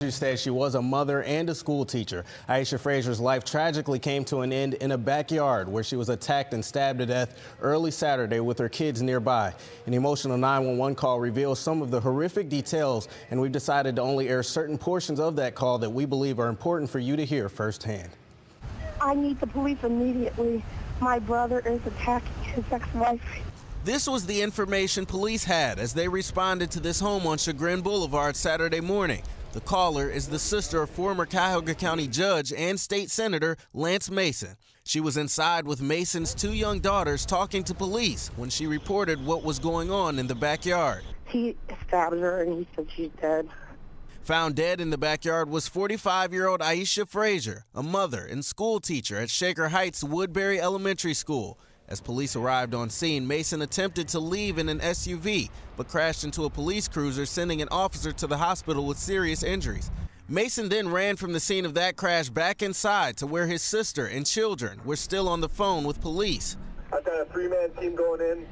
She said she was a mother and a school teacher. Aisha Fraser's life tragically came to an end in a backyard where she was attacked and stabbed to death early Saturday with her kids nearby. An emotional 911 call reveals some of the horrific details, and we've decided to only air certain portions of that call that we believe are important for you to hear firsthand. I need the police immediately. My brother is attacking his ex-wife. This was the information police had as they responded to this home on Chagrin Boulevard Saturday morning. The caller is the sister of former Cuyahoga County Judge and State Senator Lance Mason. She was inside with Mason's two young daughters talking to police when she reported what was going on in the backyard. He stabbed her and he said she's dead. Found dead in the backyard was 45-year-old Aisha Fraser, a mother and school teacher at Shaker Heights Woodbury Elementary School. As police arrived on scene, Mason attempted to leave in an SUV, but crashed into a police cruiser, sending an officer to the hospital with serious injuries. Mason then ran from the scene of that crash back inside to where his sister and children were still on the phone with police. I've got a three-man team going in,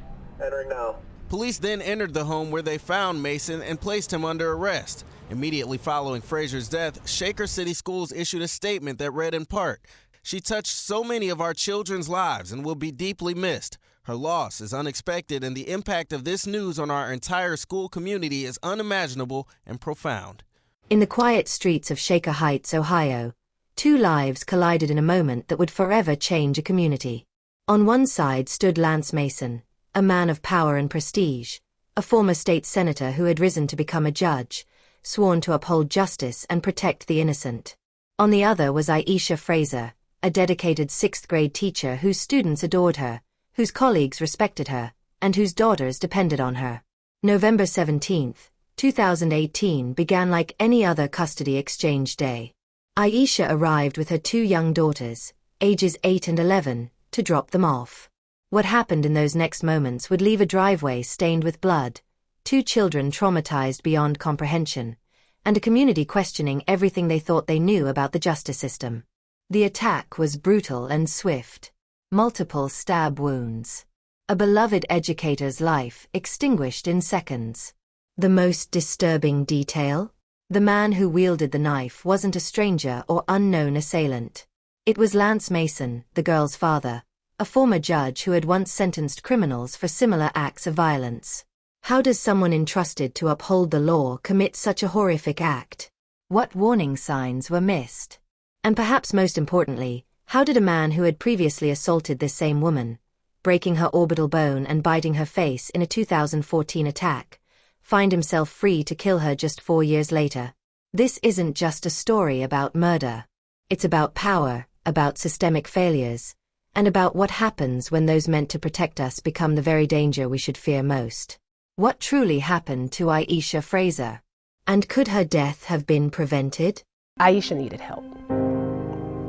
entering now. Police then entered the home where they found Mason and placed him under arrest. Immediately following Fraser's death, Shaker City Schools issued a statement that read in part, "She touched so many of our children's lives and will be deeply missed. Her loss is unexpected, and the impact of this news on our entire school community is unimaginable and profound." In the quiet streets of Shaker Heights, Ohio, two lives collided in a moment that would forever change a community. On one side stood Lance Mason, a man of power and prestige, a former state senator who had risen to become a judge, sworn to uphold justice and protect the innocent. On the other was Aisha Fraser, a dedicated sixth-grade teacher whose students adored her, whose colleagues respected her, and whose daughters depended on her. November 17, 2018 began like any other custody exchange day. Aisha arrived with her two young daughters, ages 8 and 11, to drop them off. What happened in those next moments would leave a driveway stained with blood, two children traumatized beyond comprehension, and a community questioning everything they thought they knew about the justice system. The attack was brutal and swift. Multiple stab wounds. A beloved educator's life extinguished in seconds. The most disturbing detail? The man who wielded the knife wasn't a stranger or unknown assailant. It was Lance Mason, the girl's father, a former judge who had once sentenced criminals for similar acts of violence. How does someone entrusted to uphold the law commit such a horrific act? What warning signs were missed? And perhaps most importantly, how did a man who had previously assaulted this same woman, breaking her orbital bone and biting her face in a 2014 attack, find himself free to kill her just 4 years later? This isn't just a story about murder. It's about power, about systemic failures, and about what happens when those meant to protect us become the very danger we should fear most. What truly happened to Aisha Fraser? And could her death have been prevented? Aisha needed help.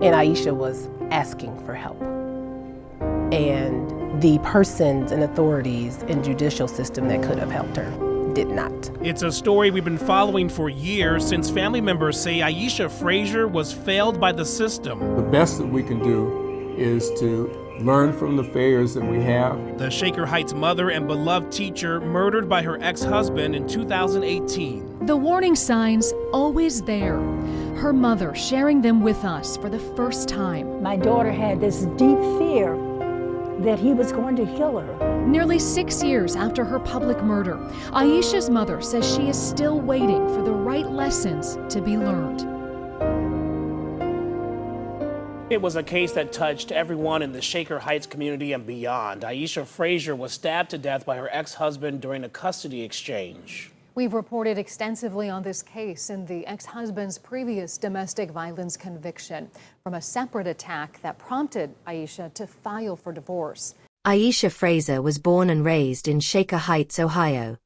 And Aisha was asking for help. And the persons and authorities and judicial system that could have helped her did not. It's a story we've been following for years since family members say Aisha Fraser was failed by the system. The best that we can do is to learn from the failures that we have. The Shaker Heights mother and beloved teacher murdered by her ex-husband in 2018. The warning signs always there. Her mother sharing them with us for the first time. My daughter had this deep fear that he was going to kill her. Nearly 6 years after her public murder, Aisha's mother says she is still waiting for the right lessons to be learned. It was a case that touched everyone in the Shaker Heights community and beyond. Aisha Fraser was stabbed to death by her ex-husband during a custody exchange. We've reported extensively on this case in the ex-husband's previous domestic violence conviction from a separate attack that prompted Aisha to file for divorce. Aisha Fraser was born and raised in Shaker Heights, Ohio,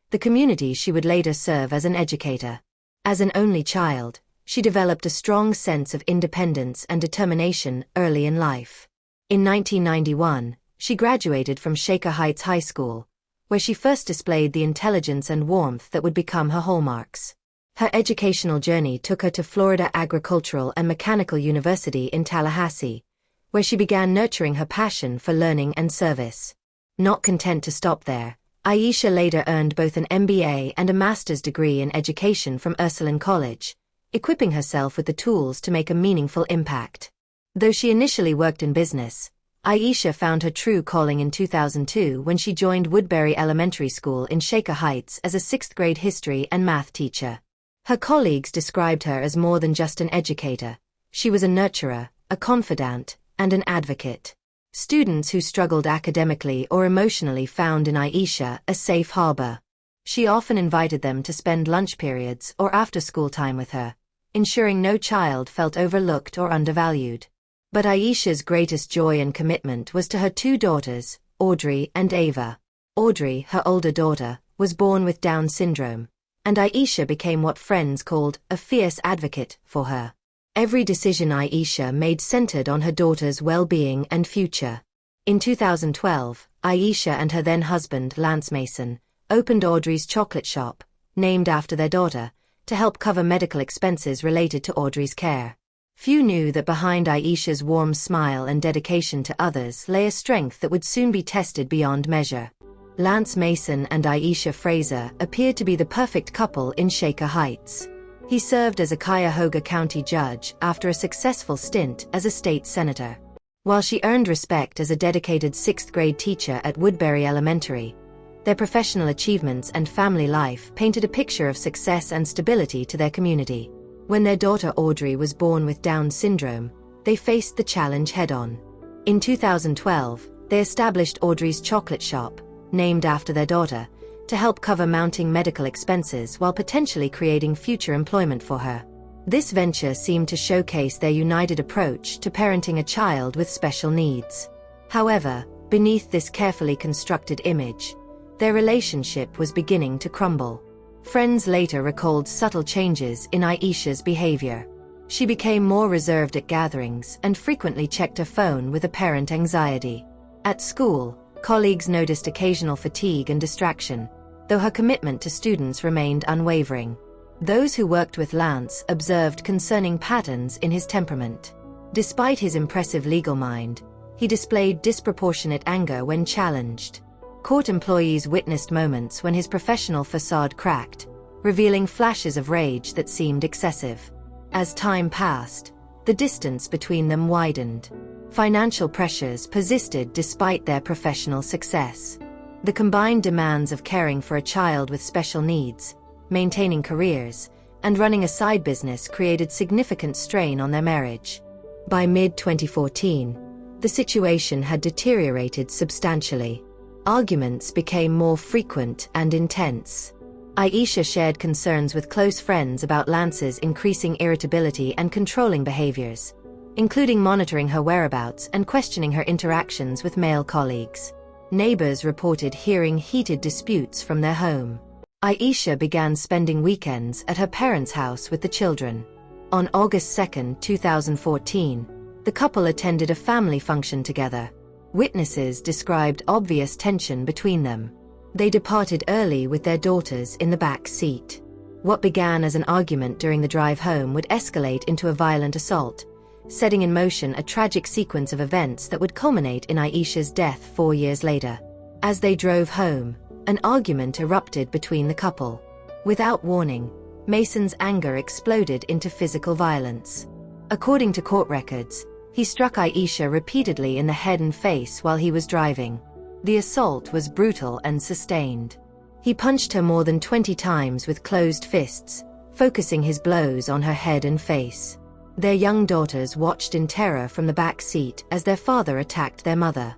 the community she would later serve as an educator. As an only child, she developed a strong sense of independence and determination early in life. In 1991, she graduated from Shaker Heights High School, where she first displayed the intelligence and warmth that would become her hallmarks. Her educational journey took her to Florida Agricultural and Mechanical University in Tallahassee, where she began nurturing her passion for learning and service. Not content to stop there, Aisha later earned both an MBA and a master's degree in education from Ursuline College, equipping herself with the tools to make a meaningful impact. Though she initially worked in business, Aisha found her true calling in 2002 when she joined Woodbury Elementary School in Shaker Heights as a 6th grade history and math teacher. Her colleagues described her as more than just an educator. She was a nurturer, a confidant, and an advocate. Students who struggled academically or emotionally found in Aisha a safe harbor. She often invited them to spend lunch periods or after-school time with her, ensuring no child felt overlooked or undervalued. But Aisha's greatest joy and commitment was to her 2 daughters, Audrey and Ava. Audrey, her older daughter, was born with Down syndrome, and Aisha became what friends called a fierce advocate for her. Every decision Aisha made centered on her daughter's well-being and future. In 2012, Aisha and her then-husband, Lance Mason, opened Audrey's chocolate shop, named after their daughter, to help cover medical expenses related to Audrey's care. Few knew that behind Aisha's warm smile and dedication to others lay a strength that would soon be tested beyond measure. Lance Mason and Aisha Fraser appeared to be the perfect couple in Shaker Heights. He served as a Cuyahoga County judge after a successful stint as a state senator. While she earned respect as a dedicated 6th grade teacher at Woodbury Elementary, their professional achievements and family life painted a picture of success and stability to their community. When their daughter Audrey was born with Down syndrome, they faced the challenge head-on. In 2012, they established Audrey's chocolate shop, named after their daughter, to help cover mounting medical expenses while potentially creating future employment for her. This venture seemed to showcase their united approach to parenting a child with special needs. However, beneath this carefully constructed image, their relationship was beginning to crumble. Friends later recalled subtle changes in Aisha's behavior. She became more reserved at gatherings and frequently checked her phone with apparent anxiety. At school, colleagues noticed occasional fatigue and distraction, though her commitment to students remained unwavering. Those who worked with Lance observed concerning patterns in his temperament. Despite his impressive legal mind, he displayed disproportionate anger when challenged. Court employees witnessed moments when his professional facade cracked, revealing flashes of rage that seemed excessive. As time passed, the distance between them widened. Financial pressures persisted despite their professional success. The combined demands of caring for a child with special needs, maintaining careers, and running a side business created significant strain on their marriage. By mid-2014, the situation had deteriorated substantially. Arguments became more frequent and intense. Aisha shared concerns with close friends about Lance's increasing irritability and controlling behaviors, including monitoring her whereabouts and questioning her interactions with male colleagues. Neighbors reported hearing heated disputes from their home. Aisha began spending weekends at her parents' house with the children. On August 2, 2014, the couple attended a family function together. Witnesses described obvious tension between them. They departed early with their daughters in the back seat. What began as an argument during the drive home would escalate into a violent assault, setting in motion a tragic sequence of events that would culminate in Aisha's death 4 years later. As they drove home, an argument erupted between the couple. Without warning, Mason's anger exploded into physical violence. According to court records, he struck Aisha repeatedly in the head and face while he was driving. The assault was brutal and sustained. He punched her more than 20 times with closed fists, focusing his blows on her head and face. Their young daughters watched in terror from the back seat as their father attacked their mother.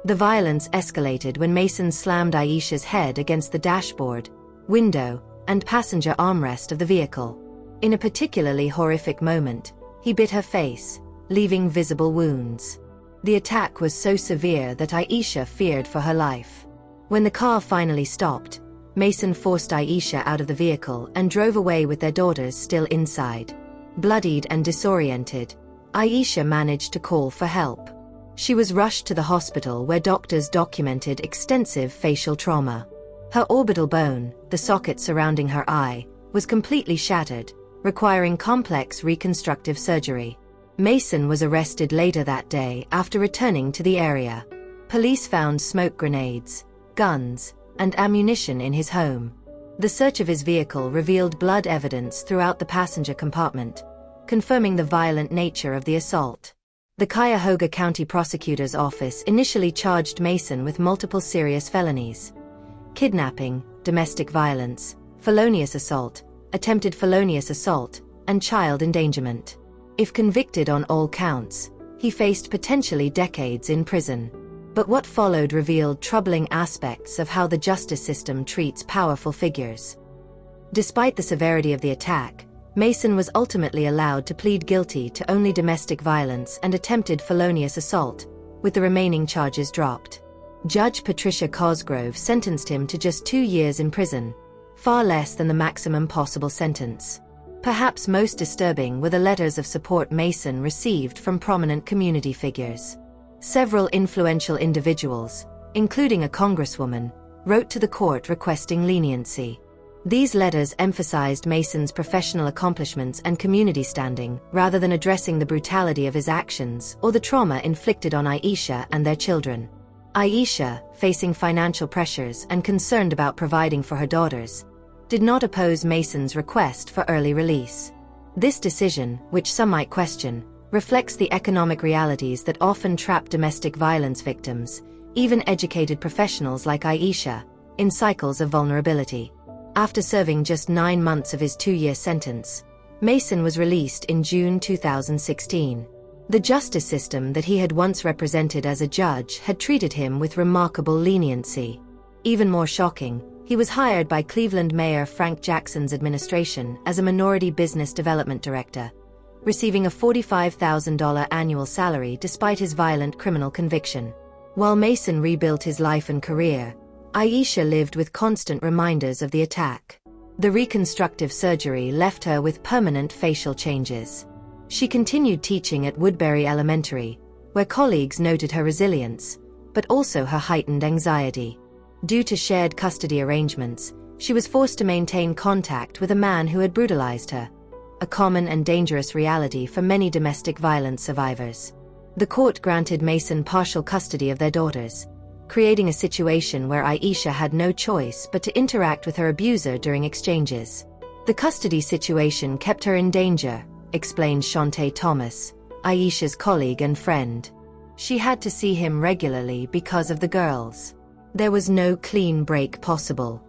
The violence escalated when Mason slammed Aisha's head against the dashboard, window, and passenger armrest of the vehicle. In a particularly horrific moment, he bit her face, leaving visible wounds. The attack was so severe that Aisha feared for her life. When the car finally stopped, Mason forced Aisha out of the vehicle and drove away with their daughters still inside. Bloodied and disoriented, Aisha managed to call for help. She was rushed to the hospital where doctors documented extensive facial trauma. Her orbital bone, the socket surrounding her eye, was completely shattered, requiring complex reconstructive surgery. Mason was arrested later that day after returning to the area. Police found smoke grenades, guns, and ammunition in his home. The search of his vehicle revealed blood evidence throughout the passenger compartment, confirming the violent nature of the assault. The Cuyahoga County Prosecutor's Office initially charged Mason with multiple serious felonies: kidnapping, domestic violence, felonious assault, attempted felonious assault, and child endangerment. If convicted on all counts, he faced potentially decades in prison. But what followed revealed troubling aspects of how the justice system treats powerful figures. Despite the severity of the attack, Mason was ultimately allowed to plead guilty to only domestic violence and attempted felonious assault, with the remaining charges dropped. Judge Patricia Cosgrove sentenced him to just 2 years in prison, far less than the maximum possible sentence. Perhaps most disturbing were the letters of support Mason received from prominent community figures. Several influential individuals, including a congresswoman, wrote to the court requesting leniency. These letters emphasized Mason's professional accomplishments and community standing, rather than addressing the brutality of his actions or the trauma inflicted on Aisha and their children. Aisha, facing financial pressures and concerned about providing for her daughters, did not oppose Mason's request for early release. This decision, which some might question, reflects the economic realities that often trap domestic violence victims, even educated professionals like Aisha, in cycles of vulnerability. After serving just 9 months of his 2-year sentence, Mason was released in June 2016. The justice system that he had once represented as a judge had treated him with remarkable leniency. Even more shocking, he was hired by Cleveland Mayor Frank Jackson's administration as a minority business development director, receiving a $45,000 annual salary despite his violent criminal conviction. While Mason rebuilt his life and career, Aisha lived with constant reminders of the attack. The reconstructive surgery left her with permanent facial changes. She continued teaching at Woodbury Elementary, where colleagues noted her resilience, but also her heightened anxiety. Due to shared custody arrangements, she was forced to maintain contact with a man who had brutalized her, a common and dangerous reality for many domestic violence survivors. The court granted Mason partial custody of their daughters, creating a situation where Aisha had no choice but to interact with her abuser during exchanges. The custody situation kept her in danger, explained Shantae Thomas, Aisha's colleague and friend. She had to see him regularly because of the girls. There was no clean break possible.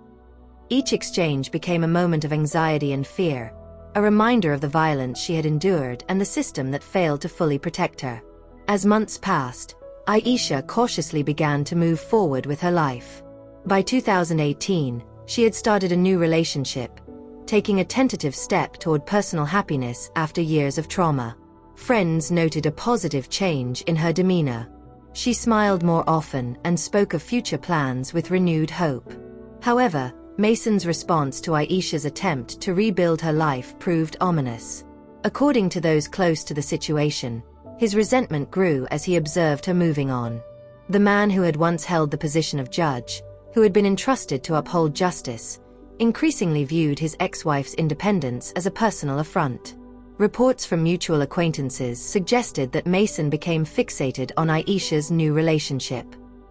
Each exchange became a moment of anxiety and fear, a reminder of the violence she had endured and the system that failed to fully protect her. As months passed, Aisha cautiously began to move forward with her life. By 2018, she had started a new relationship, taking a tentative step toward personal happiness after years of trauma. Friends noted a positive change in her demeanor. She smiled more often and spoke of future plans with renewed hope. However, Mason's response to Aisha's attempt to rebuild her life proved ominous. According to those close to the situation, his resentment grew as he observed her moving on. The man who had once held the position of judge, who had been entrusted to uphold justice, increasingly viewed his ex-wife's independence as a personal affront. Reports from mutual acquaintances suggested that Mason became fixated on Aisha's new relationship.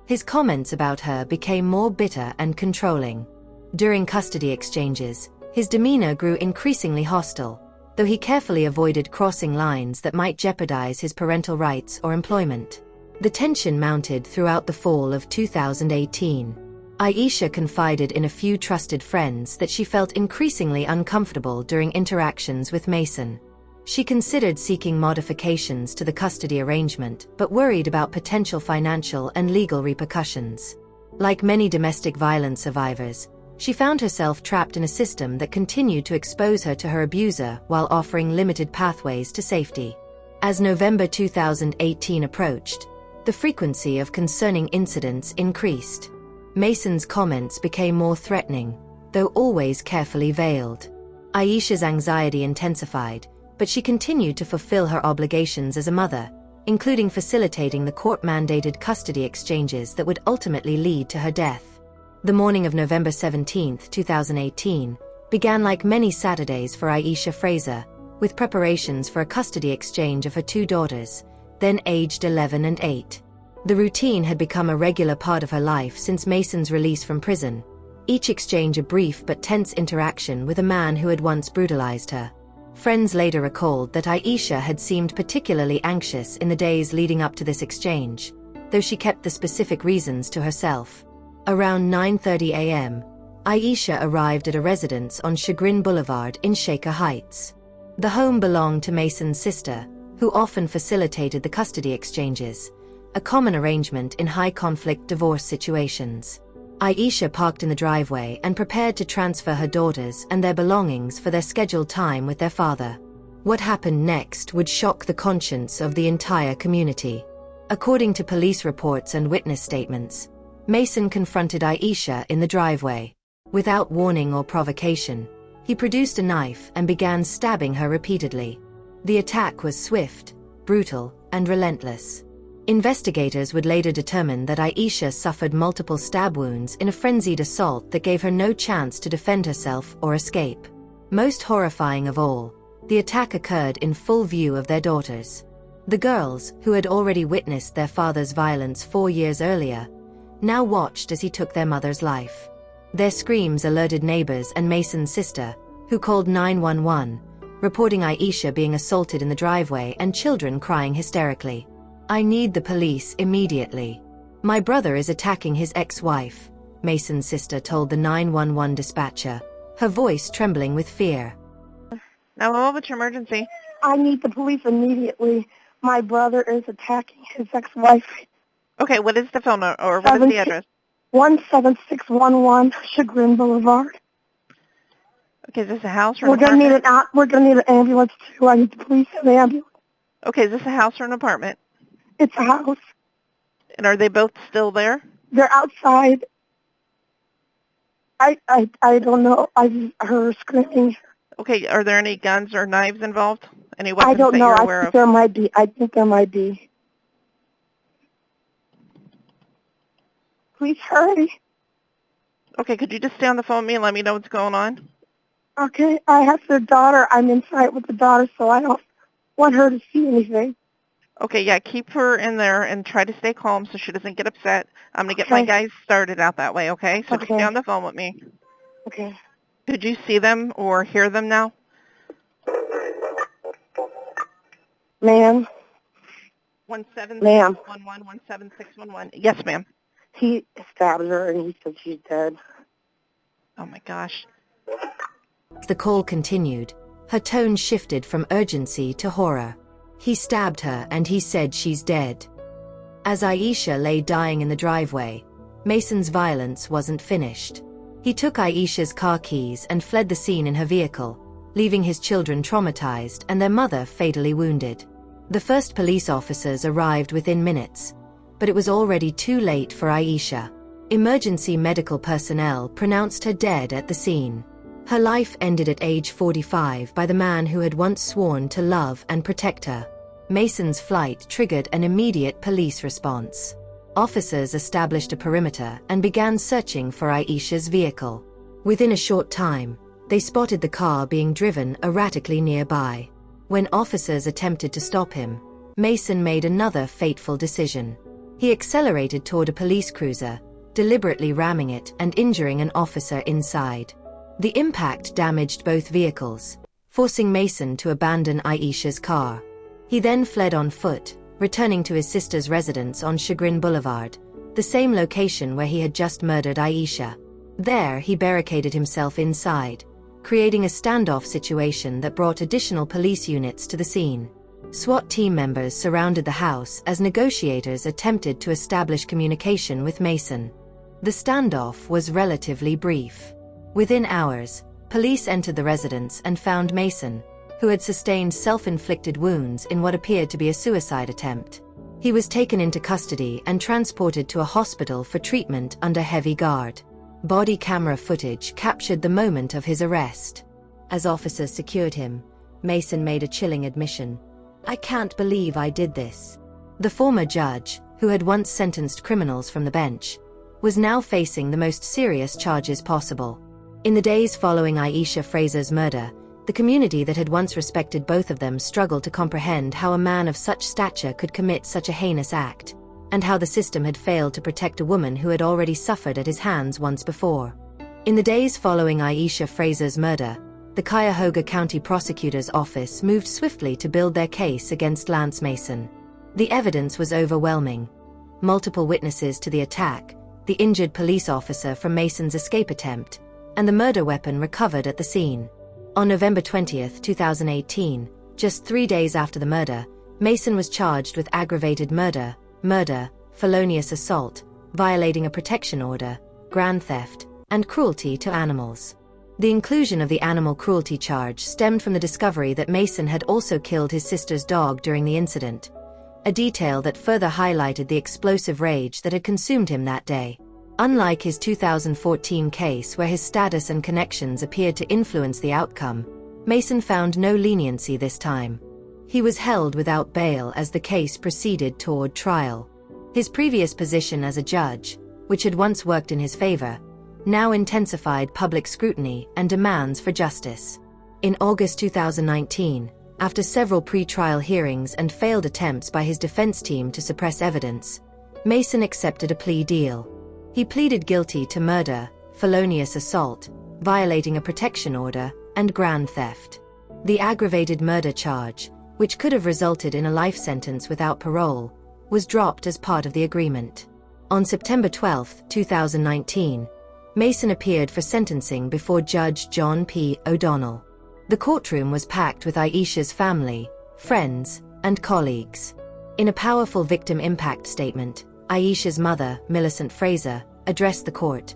His comments about her became more bitter and controlling. During custody exchanges, his demeanor grew increasingly hostile, though he carefully avoided crossing lines that might jeopardize his parental rights or employment. The tension mounted throughout the fall of 2018. Aisha confided in a few trusted friends that she felt increasingly uncomfortable during interactions with Mason. She considered seeking modifications to the custody arrangement, but worried about potential financial and legal repercussions. Like many domestic violence survivors, she found herself trapped in a system that continued to expose her to her abuser while offering limited pathways to safety. As November 2018 approached, the frequency of concerning incidents increased. Mason's comments became more threatening, though always carefully veiled. Aisha's anxiety intensified, but she continued to fulfill her obligations as a mother, including facilitating the court-mandated custody exchanges that would ultimately lead to her death. The morning of November 17, 2018, began like many Saturdays for Aisha Fraser, with preparations for a custody exchange of her 2 daughters, then aged 11 and 8. The routine had become a regular part of her life since Mason's release from prison, each exchange a brief but tense interaction with a man who had once brutalized her. Friends later recalled that Aisha had seemed particularly anxious in the days leading up to this exchange, though she kept the specific reasons to herself. Around 9:30 a.m., Aisha arrived at a residence on Chagrin Boulevard in Shaker Heights. The home belonged to Mason's sister, who often facilitated the custody exchanges, a common arrangement in high-conflict divorce situations. Aisha parked in the driveway and prepared to transfer her daughters and their belongings for their scheduled time with their father. What happened next would shock the conscience of the entire community. According to police reports and witness statements, Mason confronted Aisha in the driveway. Without warning or provocation, he produced a knife and began stabbing her repeatedly. The attack was swift, brutal, and relentless. Investigators would later determine that Aisha suffered multiple stab wounds in a frenzied assault that gave her no chance to defend herself or escape. Most horrifying of all, the attack occurred in full view of their daughters. The girls, who had already witnessed their father's violence 4 years earlier, now watched as he took their mother's life. Their screams alerted neighbors and Mason's sister, who called 911, reporting Aisha being assaulted in the driveway and children crying hysterically. "I need the police immediately. My brother is attacking his ex-wife," Mason's sister told the 911 dispatcher, her voice trembling with fear. Now, what's your emergency? I need the police immediately. My brother is attacking his ex-wife. Okay, what is the phone number, or what is the address? 17611 Chagrin Boulevard. Okay, is this a house or We're an gonna need apartment? we're gonna need an ambulance too. I need the police and the ambulance. Okay, is this a house or an apartment? It's a house. And are they both still there? They're outside. I don't know. I just heard her screaming. Okay, are there any guns or knives involved? Any weapons I don't that know. you're I aware think of? there might be. I think there might be. Please hurry. Okay, could you just stay on the phone with me and let me know what's going on? Okay, I have the daughter. I'm inside with the daughter, so I don't want her to see anything. Okay, yeah, keep her in there and try to stay calm so she doesn't get upset. I'm going to get my guys started out that way, okay? So just stay on the phone with me. Okay. Could you see them or hear them now? Ma'am. 17611 17611. Yes, ma'am. He stabbed her and he said she's dead. Oh my gosh. As the call continued, her tone shifted from urgency to horror. He stabbed her and he said she's dead. As Aisha lay dying in the driveway, Mason's violence wasn't finished. He took Aisha's car keys and fled the scene in her vehicle, leaving his children traumatized and their mother fatally wounded. The first police officers arrived within minutes, but it was already too late for Aisha. Emergency medical personnel pronounced her dead at the scene. Her life ended at age 45 by the man who had once sworn to love and protect her. Mason's flight triggered an immediate police response. Officers established a perimeter and began searching for Aisha's vehicle. Within a short time, they spotted the car being driven erratically nearby. When officers attempted to stop him, Mason made another fateful decision. He accelerated toward a police cruiser, deliberately ramming it and injuring an officer inside. The impact damaged both vehicles, forcing Mason to abandon Aisha's car. He then fled on foot, returning to his sister's residence on Chagrin Boulevard, the same location where he had just murdered Aisha. There, he barricaded himself inside, creating a standoff situation that brought additional police units to the scene. SWAT team members surrounded the house as negotiators attempted to establish communication with Mason. The standoff was relatively brief. Within hours, police entered the residence and found Mason, who had sustained self-inflicted wounds in what appeared to be a suicide attempt. He was taken into custody and transported to a hospital for treatment under heavy guard. Body camera footage captured the moment of his arrest. As officers secured him, Mason made a chilling admission. "I can't believe I did this." The former judge, who had once sentenced criminals from the bench, was now facing the most serious charges possible. In the days following Aisha Fraser's murder, the community that had once respected both of them struggled to comprehend how a man of such stature could commit such a heinous act, and how the system had failed to protect a woman who had already suffered at his hands once before. In the days following Aisha Fraser's murder, the Cuyahoga County Prosecutor's Office moved swiftly to build their case against Lance Mason. The evidence was overwhelming. Multiple witnesses to the attack, the injured police officer from Mason's escape attempt, and the murder weapon recovered at the scene. On November 20, 2018, just 3 days after the murder, Mason was charged with aggravated murder, felonious assault, violating a protection order, grand theft, and cruelty to animals. The inclusion of the animal cruelty charge stemmed from the discovery that Mason had also killed his sister's dog during the incident, a detail that further highlighted the explosive rage that had consumed him that day. Unlike his 2014 case where his status and connections appeared to influence the outcome, Mason found no leniency this time. He was held without bail as the case proceeded toward trial. His previous position as a judge, which had once worked in his favor, now intensified public scrutiny and demands for justice. In August 2019, after several pre-trial hearings and failed attempts by his defense team to suppress evidence, Mason accepted a plea deal. He pleaded guilty to murder, felonious assault, violating a protection order, and grand theft. The aggravated murder charge, which could have resulted in a life sentence without parole, was dropped as part of the agreement. On September 12, 2019, Mason appeared for sentencing before Judge John P. O'Donnell. The courtroom was packed with Aisha's family, friends, and colleagues. In a powerful victim impact statement, Aisha's mother, Millicent Fraser, addressed the court.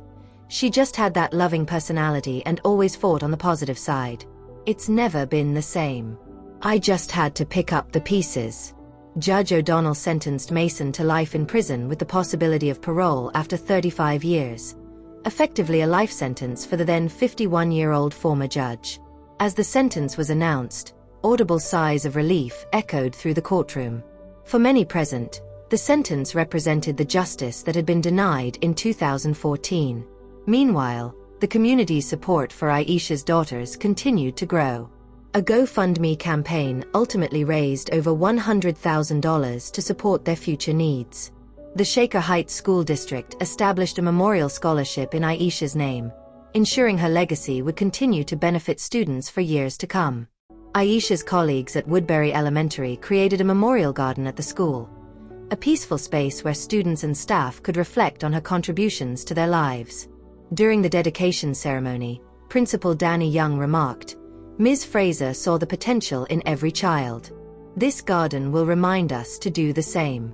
"She just had that loving personality and always fought on the positive side. It's never been the same. I just had to pick up the pieces." Judge O'Donnell sentenced Mason to life in prison with the possibility of parole after 35 years. Effectively a life sentence for the then 51-year-old former judge. As the sentence was announced, audible sighs of relief echoed through the courtroom. For many present, the sentence represented the justice that had been denied in 2014. Meanwhile, the community's support for Aisha's daughters continued to grow. A GoFundMe campaign ultimately raised over $100,000 to support their future needs. The Shaker Heights School District established a memorial scholarship in Aisha's name, ensuring her legacy would continue to benefit students for years to come. Aisha's colleagues at Woodbury Elementary created a memorial garden at the school, a peaceful space where students and staff could reflect on her contributions to their lives. During the dedication ceremony, Principal Danny Young remarked, "Ms. Fraser saw the potential in every child. This garden will remind us to do the same."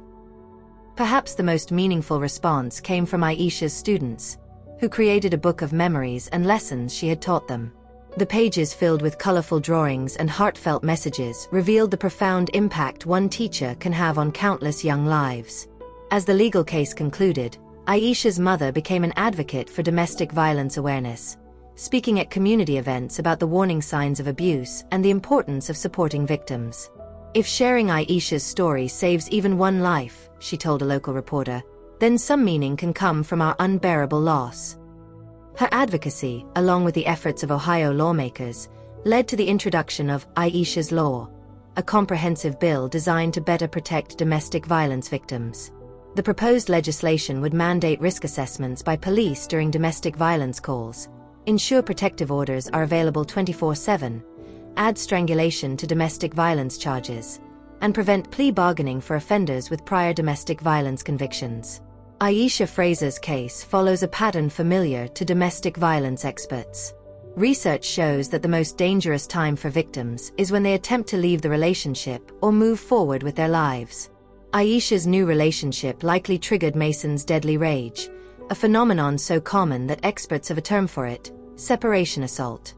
Perhaps the most meaningful response came from Aisha's students, who created a book of memories and lessons she had taught them. The pages filled with colorful drawings and heartfelt messages revealed the profound impact one teacher can have on countless young lives. As the legal case concluded, Aisha's mother became an advocate for domestic violence awareness, speaking at community events about the warning signs of abuse and the importance of supporting victims. "If sharing Aisha's story saves even one life," she told a local reporter, "then some meaning can come from our unbearable loss." Her advocacy, along with the efforts of Ohio lawmakers, led to the introduction of Aisha's Law, a comprehensive bill designed to better protect domestic violence victims. The proposed legislation would mandate risk assessments by police during domestic violence calls, ensure protective orders are available 24/7, add strangulation to domestic violence charges, and prevent plea bargaining for offenders with prior domestic violence convictions. Aisha Fraser's case follows a pattern familiar to domestic violence experts. Research shows that the most dangerous time for victims is when they attempt to leave the relationship or move forward with their lives. Aisha's new relationship likely triggered Mason's deadly rage, a phenomenon so common that experts have a term for it: separation assault.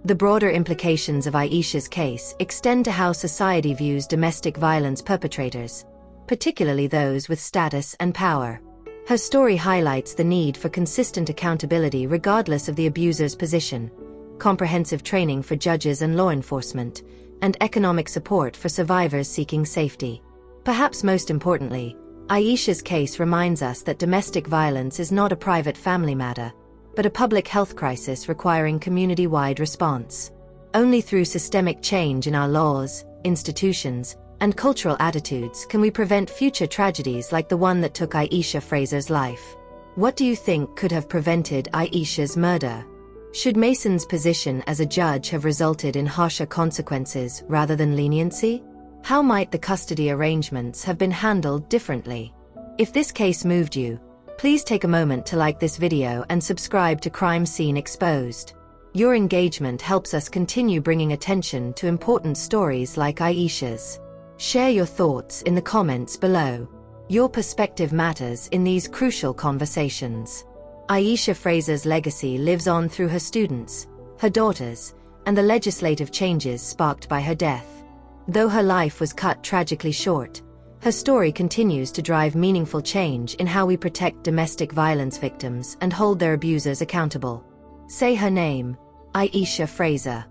The broader implications of Aisha's case extend to how society views domestic violence perpetrators, particularly those with status and power. Her story highlights the need for consistent accountability regardless of the abuser's position, comprehensive training for judges and law enforcement, and economic support for survivors seeking safety. Perhaps most importantly, Aisha's case reminds us that domestic violence is not a private family matter, but a public health crisis requiring community-wide response. Only through systemic change in our laws, institutions, and cultural attitudes can we prevent future tragedies like the one that took Aisha Fraser's life. What do you think could have prevented Aisha's murder? Should Mason's position as a judge have resulted in harsher consequences rather than leniency? How might the custody arrangements have been handled differently? If this case moved you, please take a moment to like this video and subscribe to Crime Scene Exposed. Your engagement helps us continue bringing attention to important stories like Aisha's. Share your thoughts in the comments below. Your perspective matters in these crucial conversations. Aisha Fraser's legacy lives on through her students, her daughters, and the legislative changes sparked by her death. Though her life was cut tragically short, her story continues to drive meaningful change in how we protect domestic violence victims and hold their abusers accountable. Say her name, Aisha Fraser.